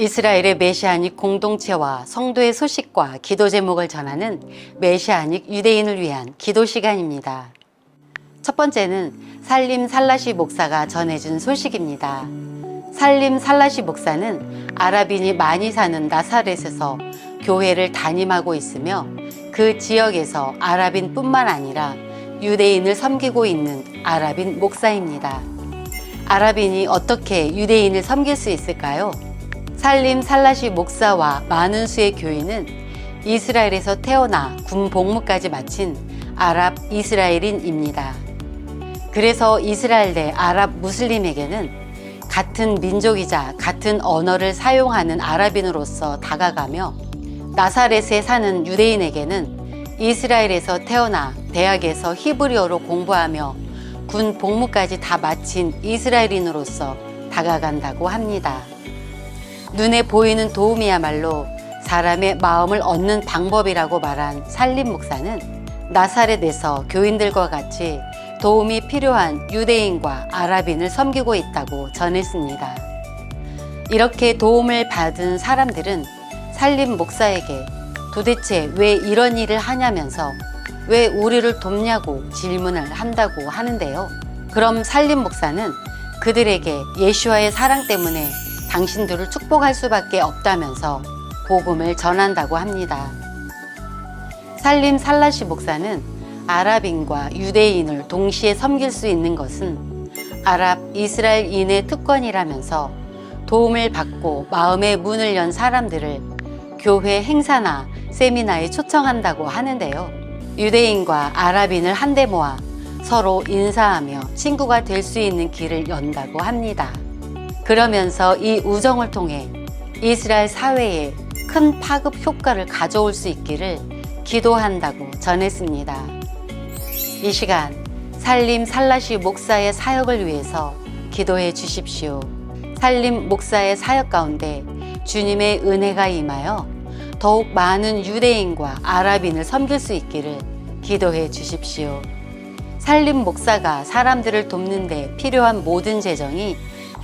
이스라엘의 메시아닉 공동체와 성도의 소식과 기도 제목을 전하는 메시아닉 유대인을 위한 기도 시간입니다. 첫 번째는 살림 살라시 목사가 전해준 소식입니다. 살림 살라시 목사는 아랍인이 많이 사는 나사렛에서 교회를 담임하고 있으며 그 지역에서 아랍인뿐만 아니라 유대인을 섬기고 있는 아랍인 목사입니다. 아랍인이 어떻게 유대인을 섬길 수 있을까요? 살림 살라시 목사와 많은 수의 교인은 이스라엘에서 태어나 군 복무까지 마친 아랍 이스라엘인입니다. 그래서 이스라엘 내 아랍 무슬림에게는 같은 민족이자 같은 언어를 사용하는 아랍인으로서 다가가며 나사렛에 사는 유대인에게는 이스라엘에서 태어나 대학에서 히브리어로 공부하며 군 복무까지 다 마친 이스라엘인으로서 다가간다고 합니다. 눈에 보이는 도움이야말로 사람의 마음을 얻는 방법이라고 말한 살림 목사는 나사렛에서 교인들과 같이 도움이 필요한 유대인과 아랍인을 섬기고 있다고 전했습니다. 이렇게 도움을 받은 사람들은 살림 목사에게 도대체 왜 이런 일을 하냐면서 왜 우리를 돕냐고 질문을 한다고 하는데요. 그럼 살림 목사는 그들에게 예수와의 사랑 때문에 당신들을 축복할 수밖에 없다면서 복음을 전한다고 합니다. 살림 살라시 목사는 아랍인과 유대인을 동시에 섬길 수 있는 것은 아랍 이스라엘인의 특권이라면서 도움을 받고 마음의 문을 연 사람들을 교회 행사나 세미나에 초청한다고 하는데요. 유대인과 아랍인을 한데 모아 서로 인사하며 친구가 될 수 있는 길을 연다고 합니다. 그러면서 이 우정을 통해 이스라엘 사회에 큰 파급 효과를 가져올 수 있기를 기도한다고 전했습니다. 이 시간 살림 살라시 목사의 사역을 위해서 기도해 주십시오. 살림 목사의 사역 가운데 주님의 은혜가 임하여 더욱 많은 유대인과 아랍인을 섬길 수 있기를 기도해 주십시오. 살림 목사가 사람들을 돕는 데 필요한 모든 재정이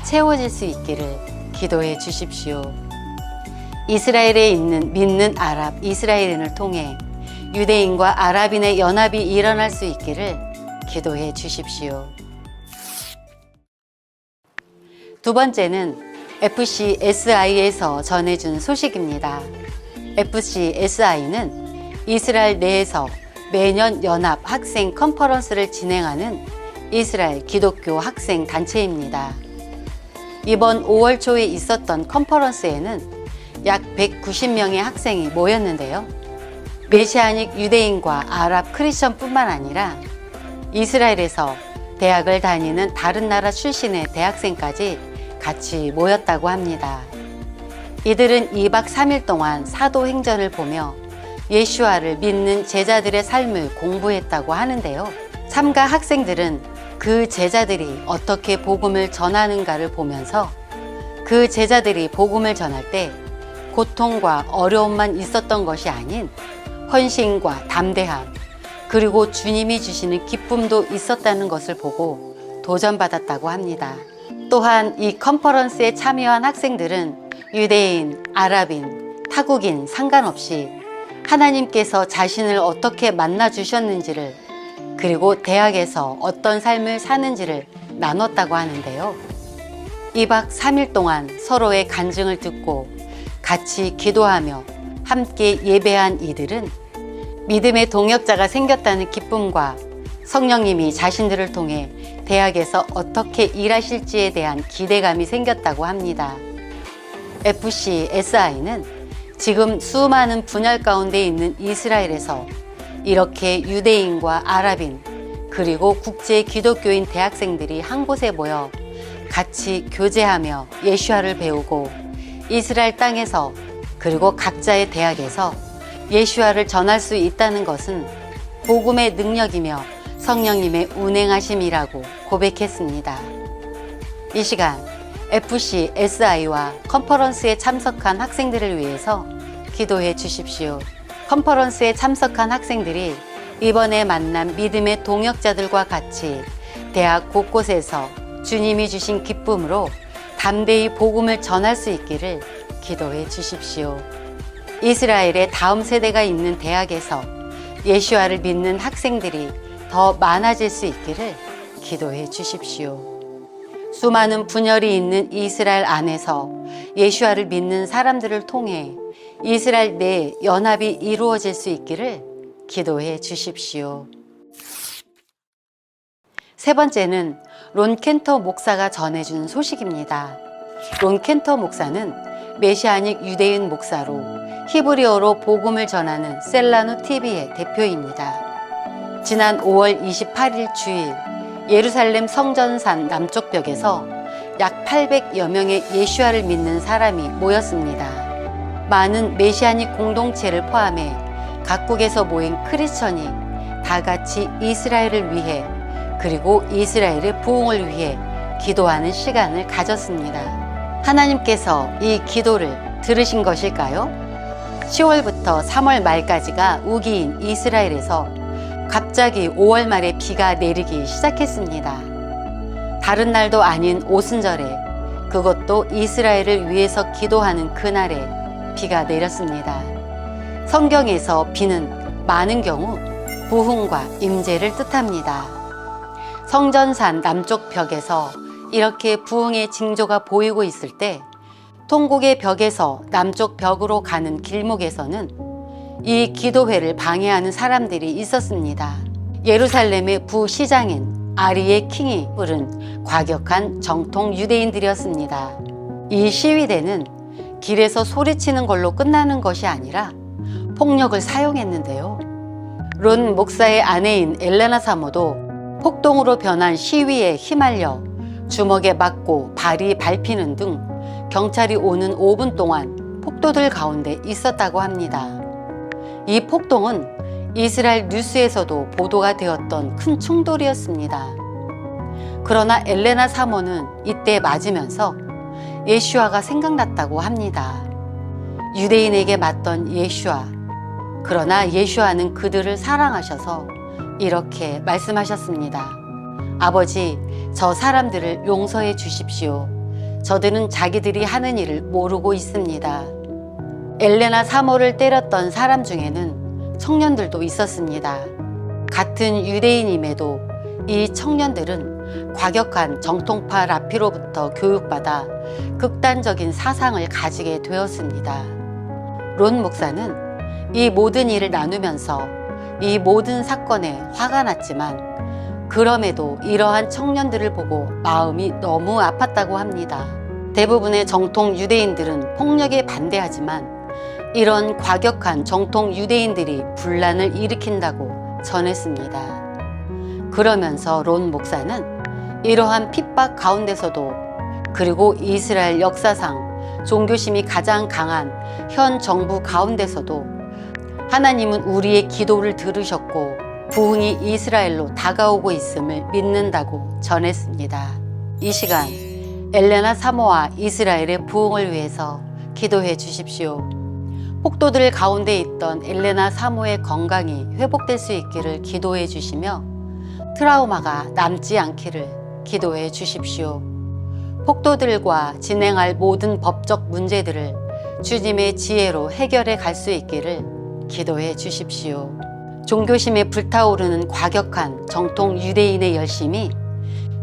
채워질 수 있기를 기도해 주십시오. 이스라엘에 있는 믿는 아랍 이스라엘인을 통해 유대인과 아랍인의 연합이 일어날 수 있기를 기도해 주십시오. 두 번째는 FCSI에서 전해준 소식입니다. FCSI는 이스라엘 내에서 매년 연합 학생 컨퍼런스를 진행하는 이스라엘 기독교 학생 단체입니다. 이번 5월 초에 있었던 컨퍼런스에는 약 190명의 학생이 모였는데요. 메시아닉 유대인과 아랍 크리스천뿐만 아니라 이스라엘에서 대학을 다니는 다른 나라 출신의 대학생까지 같이 모였다고 합니다. 이들은 2박 3일 동안 사도행전을 보며 예수와를 믿는 제자들의 삶을 공부했다고 하는데요. 참가 학생들은 그 제자들이 어떻게 복음을 전하는가를 보면서 그 제자들이 복음을 전할 때 고통과 어려움만 있었던 것이 아닌 헌신과 담대함, 그리고 주님이 주시는 기쁨도 있었다는 것을 보고 도전받았다고 합니다. 또한 이 컨퍼런스에 참여한 학생들은 유대인, 아랍인, 타국인 상관없이 하나님께서 자신을 어떻게 만나 주셨는지를, 그리고 대학에서 어떤 삶을 사는지를 나눴다고 하는데요. 2박 3일 동안 서로의 간증을 듣고 같이 기도하며 함께 예배한 이들은 믿음의 동역자가 생겼다는 기쁨과 성령님이 자신들을 통해 대학에서 어떻게 일하실지에 대한 기대감이 생겼다고 합니다. FCSI는 지금 수많은 분열 가운데 있는 이스라엘에서 이렇게 유대인과 아랍인 그리고 국제 기독교인 대학생들이 한 곳에 모여 같이 교제하며 예수와를 배우고 이스라엘 땅에서 그리고 각자의 대학에서 예수와를 전할 수 있다는 것은 복음의 능력이며 성령님의 운행하심이라고 고백했습니다. 이 시간 FCSI와 컨퍼런스에 참석한 학생들을 위해서 기도해 주십시오. 컨퍼런스에 참석한 학생들이 이번에 만난 믿음의 동역자들과 같이 대학 곳곳에서 주님이 주신 기쁨으로 담대히 복음을 전할 수 있기를 기도해 주십시오. 이스라엘의 다음 세대가 있는 대학에서 예수와를 믿는 학생들이 더 많아질 수 있기를 기도해 주십시오. 수많은 분열이 있는 이스라엘 안에서 예수와를 믿는 사람들을 통해 이스라엘 내 연합이 이루어질 수 있기를 기도해 주십시오. 세 번째는 론 켄터 목사가 전해준 소식입니다. 론 켄터 목사는 메시아닉 유대인 목사로 히브리어로 복음을 전하는 셀라누 TV의 대표입니다. 지난 5월 28일 주일 예루살렘 성전산 남쪽 벽에서 약 800여 명의 예수와를 믿는 사람이 모였습니다. 많은 메시아닉 공동체를 포함해 각국에서 모인 크리스천이 다 같이 이스라엘을 위해 그리고 이스라엘의 부흥을 위해 기도하는 시간을 가졌습니다. 하나님께서 이 기도를 들으신 것일까요? 10월부터 3월 말까지가 우기인 이스라엘에서 갑자기 5월 말에 비가 내리기 시작했습니다. 다른 날도 아닌 오순절에, 그것도 이스라엘을 위해서 기도하는 그날에 비가 내렸습니다. 성경에서 비는 많은 경우 부흥과 임재를 뜻합니다. 성전산 남쪽 벽에서 이렇게 부흥의 징조가 보이고 있을 때 통곡의 벽에서 남쪽 벽으로 가는 길목에서는 이 기도회를 방해하는 사람들이 있었습니다. 예루살렘의 부시장인 아리의 킹이 부른 과격한 정통 유대인들이었습니다. 이 시위대는 길에서 소리치는 걸로 끝나는 것이 아니라 폭력을 사용했는데요. 론 목사의 아내인 엘레나 사모도 폭동으로 변한 시위에 휘말려 주먹에 맞고 발이 밟히는 등 경찰이 오는 5분 동안 폭도들 가운데 있었다고 합니다. 이 폭동은 이스라엘 뉴스에서도 보도가 되었던 큰 충돌이었습니다. 그러나 엘레나 사모는 이때 맞으면서 예수와가 생각났다고 합니다. 유대인에게 맞던 예수와, 그러나 예수와는 그들을 사랑하셔서 이렇게 말씀하셨습니다. 아버지, 저 사람들을 용서해 주십시오. 저들은 자기들이 하는 일을 모르고 있습니다. 엘레나 사모를 때렸던 사람 중에는 청년들도 있었습니다. 같은 유대인임에도 이 청년들은 과격한 정통파 라피로부터 교육받아 극단적인 사상을 가지게 되었습니다. 론 목사는 이 모든 일을 나누면서 이 모든 사건에 화가 났지만 그럼에도 이러한 청년들을 보고 마음이 너무 아팠다고 합니다. 대부분의 정통 유대인들은 폭력에 반대하지만 이런 과격한 정통 유대인들이 분란을 일으킨다고 전했습니다. 그러면서 론 목사는 이러한 핍박 가운데서도, 그리고 이스라엘 역사상 종교심이 가장 강한 현 정부 가운데서도 하나님은 우리의 기도를 들으셨고 부흥이 이스라엘로 다가오고 있음을 믿는다고 전했습니다. 이 시간 엘레나 사모와 이스라엘의 부흥을 위해서 기도해 주십시오. 폭도들 가운데 있던 엘레나 사모의 건강이 회복될 수 있기를 기도해 주시며 트라우마가 남지 않기를 기도해 주십시오. 폭도들과 진행할 모든 법적 문제들을 주님의 지혜로 해결해 갈 수 있기를 기도해 주십시오. 종교심에 불타오르는 과격한 정통 유대인의 열심이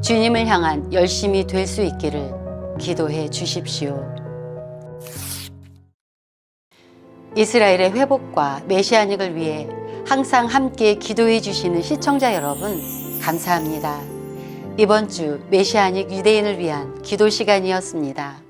주님을 향한 열심이 될 수 있기를 기도해 주십시오. 이스라엘의 회복과 메시아닉을 위해 항상 함께 기도해 주시는 시청자 여러분, 감사합니다. 이번 주 메시아닉 유대인을 위한 기도 시간이었습니다.